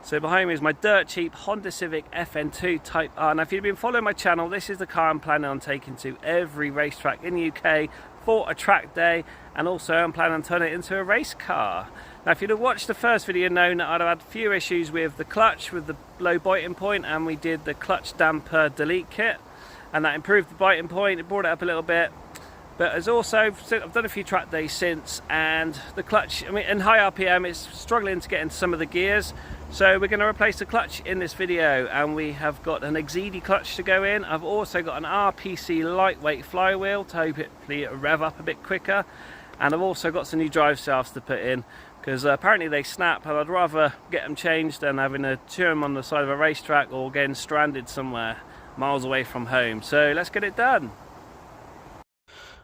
So behind me is my dirt cheap Honda Civic FN2 Type R. Now if you've been following my channel, this is the car I'm planning on taking to every racetrack in the UK for a track day, and also I'm planning on turning it into a race car. Now if you'd have watched the first video, known that I'd have had a few issues with the clutch, with the low biting point, and we did the clutch damper delete kit, and that improved the biting point, it brought it up a little bit. But as also, I've done a few track days since, and the clutch, I mean, in high RPM, it's struggling to get into some of the gears. So we're going to replace the clutch in this video, and we have got an desided clutch to go in. I've also got an RPC lightweight flywheel to hopefully rev up a bit quicker, and I've also got some new drive shafts to put in, because apparently they snap, and I'd rather get them changed than having to chew them on the side of a racetrack or getting stranded somewhere miles away from home. So let's get it done.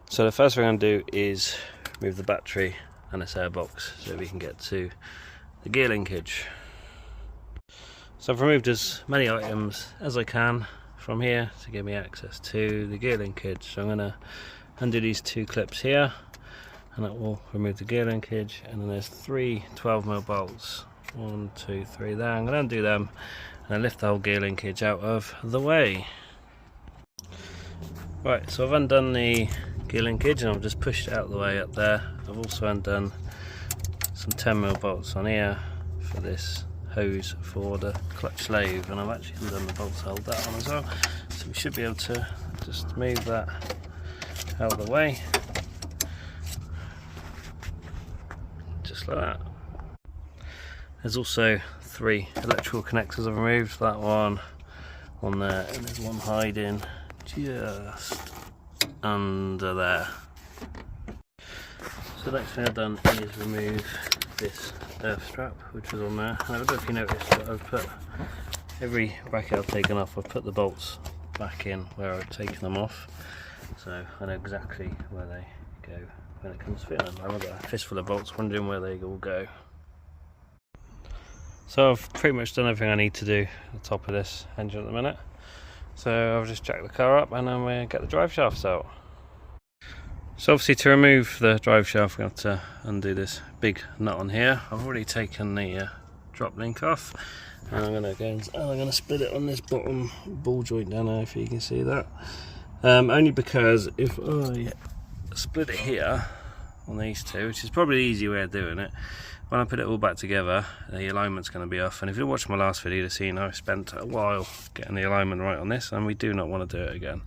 So the first thing I'm going to do is remove the battery and this airbox so we can get to the gear linkage. So I've removed as many items as I can from here to give me access to the gear linkage. So I'm going to undo these two clips here, and that will remove the gear linkage. And then there's three 12mm bolts, 1, 2, 3 there. I'm going to undo them and then lift the whole gear linkage out of the way. Right, so I've undone the gear linkage and I've just pushed it out of the way up there. I've also undone some 10mm bolts on here for this hose for the clutch sleeve, and I've actually undone the bolts to hold that on as well. So we should be able to just move that out of the way, just like that. There's also three electrical connectors I've removed, that one there, and there's one hiding just under there. So the next thing I've done is remove this earth strap which was on there, and I don't know if you noticed, but I've put every bracket I've taken off, I've put the bolts back in where I've taken them off, so I know exactly where they go when it comes to fitting them. I've got a fistful of bolts wondering where they all go. So I've pretty much done everything I need to do at the top of this engine at the minute. So I've just jacked the car up and then we get the drive shafts out. So obviously to remove the drive shaft we have to undo this big nut on here. I've already taken the drop link off, and I'm going to split it on this bottom ball joint down there, if you can see that. Only because if I split it here on these two, which is probably the easy way of doing it, when I put it all back together the alignment's going to be off. And if you watched my last video, you've seen I spent a while getting the alignment right on this, and we do not want to do it again.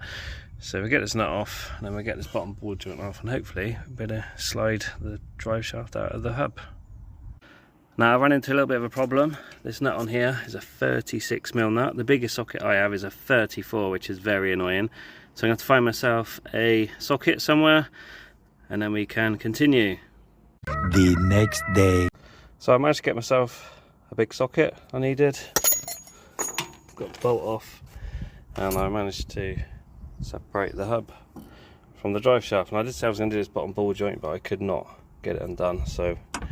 So we get this nut off, and then we get this bottom ball joint off, and hopefully we'll be able to slide the drive shaft out of the hub. Now I've run into a little bit of a problem. This nut on here is a 36mm nut. The biggest socket I have is a 34, which is very annoying. So I'm going to have to find myself a socket somewhere, and then we can continue. The next day. So I managed to get myself a big socket I needed. Got the bolt off, and I managed to separate the hub from the drive shaft. And I did say I was going to do this bottom ball joint, but I could not get it undone, so I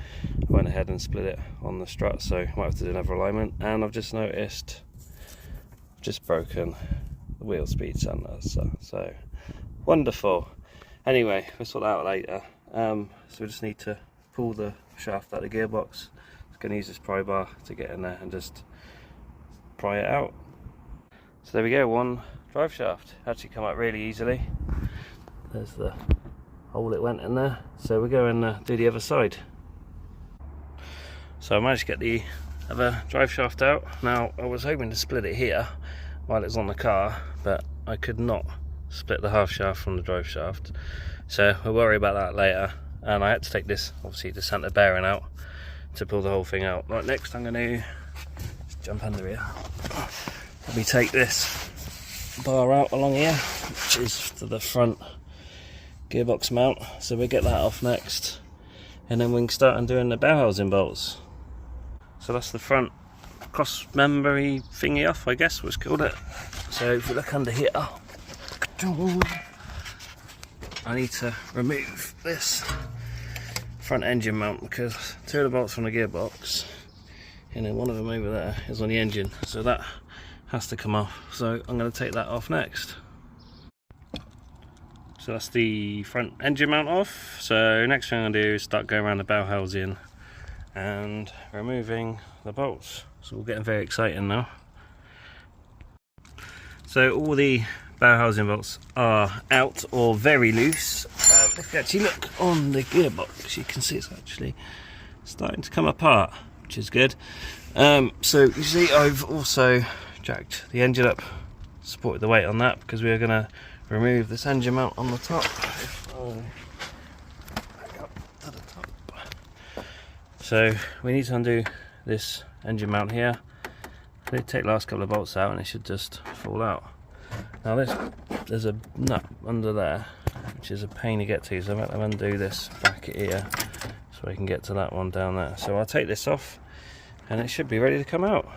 went ahead and split it on the strut. So I might have to do another alignment. And I've just noticed I've just broken the wheel speed sensor, so wonderful. Anyway, we'll sort that out later. So we just need to pull the shaft out of the gearbox. I'm going to use this pry bar to get in there and just pry it out. So there we go, one drive shaft. Actually come out really easily. There's the hole it went in there. So we'll go and do the other side. So I managed to get the other drive shaft out. Now I was hoping to split it here while it's on the car, but I could not split the half shaft from the drive shaft. So we'll worry about that later. And I had to take this, obviously, the centre bearing out to pull the whole thing out. Right, next I'm going to just jump under here. Let me take this bar out along here, which is to the front gearbox mount. So we'll get that off next, and then we can start undoing the bell housing bolts. So that's the front cross member-y thingy off, I guess what's called it. So if we look under here, I need to remove this front engine mount, because two of the bolts from the gearbox, and then one of them over there is on the engine, so that has to come off. So I'm going to take that off next. So that's the front engine mount off. So next thing I'm going to do is start going around the bell housing and removing the bolts. It's all getting very exciting now. So all the bow housing bolts are out or very loose. If you actually look on the gearbox, you can see it's actually starting to come apart, which is good. So you see I've also jacked the engine up, supported the weight on that, because we're going to remove this engine mount on the top. Back up to the top. So we need to undo this engine mount here. I did take the last couple of bolts out and it should just fall out. Now there's a nut under there which is a pain to get to, so I'm going to undo this bracket here so I can get to that one down there. So I'll take this off and it should be ready to come out.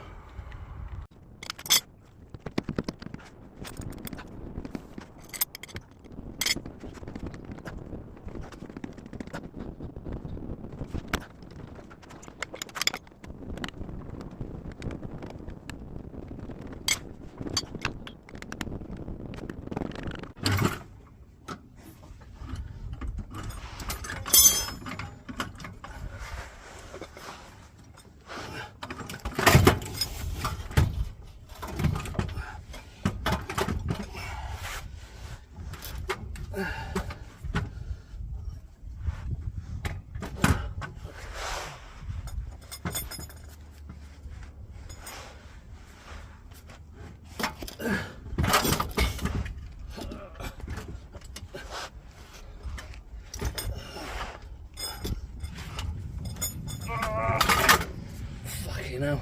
Now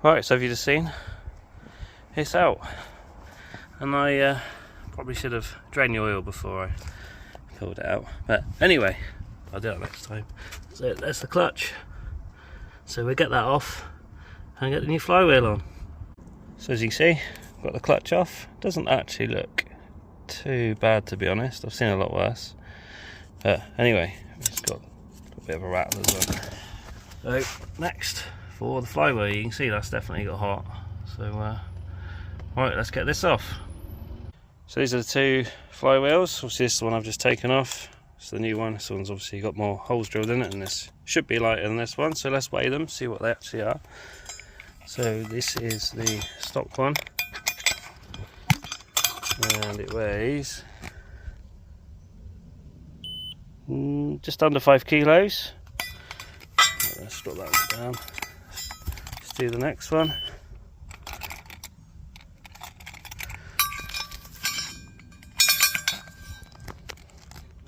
right, so have you just seen it's out, and I probably should have drained the oil before I pulled it out, but anyway I'll do it next time. So there's the clutch, so we get that off and get the new flywheel on. So as you see, got the clutch off. Doesn't actually look too bad, to be honest. I've seen a lot worse. Anyway, it's got a bit of a rattle as well. So next, for the flywheel, you can see that's definitely got hot. So right, let's get this off. So these are the two flywheels. Obviously this is the one I've just taken off. It's the new one. This one's obviously got more holes drilled in it, and this should be lighter than this one. So let's weigh them, see what they actually are. So this is the stock one, and it weighs just under 5 kilos. Let's drop that one down. Let's do the next one.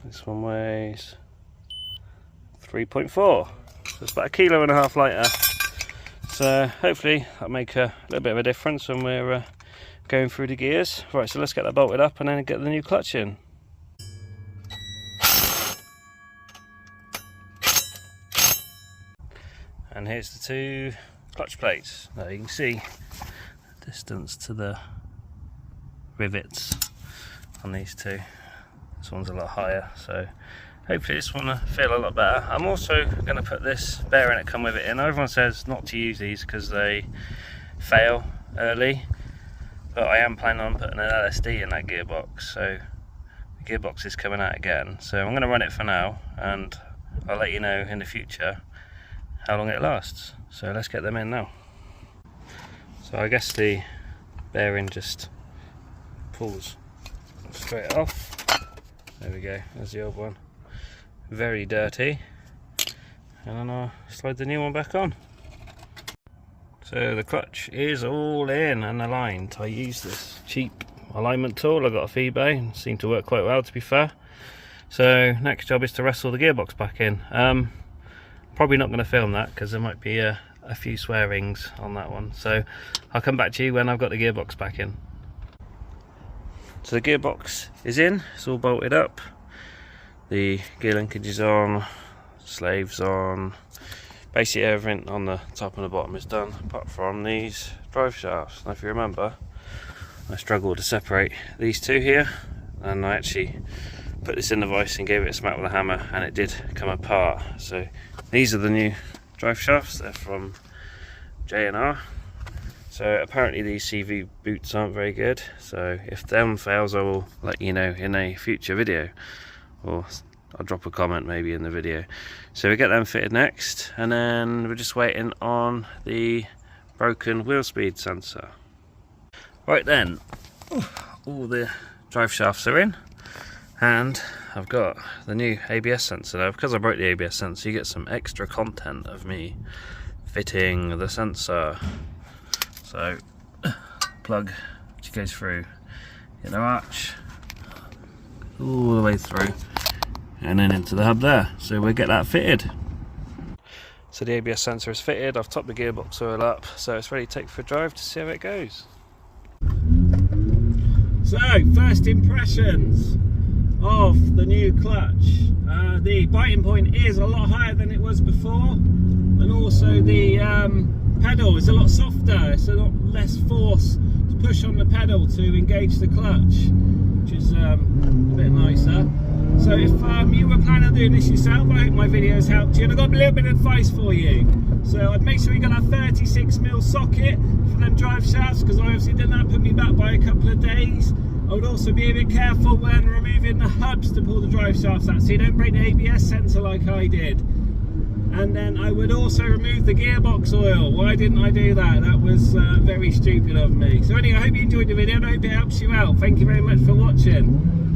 This one weighs 3.4, so it's about 1.5 kilos lighter. So hopefully that'll make a little bit of a difference when we're going through the gears. Right, so let's get that bolted up and then get the new clutch in. And here's the two clutch plates. Now you can see the distance to the rivets on these two. This one's a lot higher, so hopefully this one will feel a lot better. I'm also going to put this bearing that come with it in. Everyone says not to use these because they fail early, but I am planning on putting an LSD in that gearbox, so the gearbox is coming out again. So I'm going to run it for now, and I'll let you know in the future how long it lasts. So let's get them in now. So I guess the bearing just pulls straight off. There we go, there's the old one. Very dirty. And then I'll slide the new one back on. So the clutch is all in and aligned. I used this cheap alignment tool I got off eBay, and seemed to work quite well, to be fair. So next job is to wrestle the gearbox back in. Probably not going to film that because there might be a few swearings on that one, so I'll come back to you when I've got the gearbox back in. So the gearbox is in, it's all bolted up, the gear linkage is on, slaves on, basically everything on the top and the bottom is done apart from these drive shafts. Now if you remember, I struggled to separate these two here, and I actually put this in the vise and gave it a smack with a hammer and it did come apart. So these are the new drive shafts, they're from J&R. So apparently these CV boots aren't very good, so if them fails I will let you know in a future video, or I'll drop a comment maybe in the video. So we get them fitted next, and then we're just waiting on the broken wheel speed sensor. Right then, all the drive shafts are in, and I've got the new ABS sensor now. Because I broke the ABS sensor, you get some extra content of me fitting the sensor. So plug which goes through in the arch all the way through and then into the hub there. So we'll get that fitted. So the ABS sensor is fitted, I've topped the gearbox oil up, so it's ready to take for a drive to see how it goes. So first impressions of the new clutch. The biting point is a lot higher than it was before, and also the pedal is a lot softer. It's a lot less force to push on the pedal to engage the clutch, which is a bit nicer. So if you were planning on doing this yourself, I hope my video has helped you, and I've got a little bit of advice for you. So I'd make sure you got a 36mm socket for them drive shafts, because I obviously did that, put me back by a couple of days. I would also be a bit careful when removing the hubs to pull the drive shafts out, so you don't break the ABS sensor like I did. And then I would also remove the gearbox oil. Why didn't I do that? That was very stupid of me. So anyway, I hope you enjoyed the video and I hope it helps you out. Thank you very much for watching.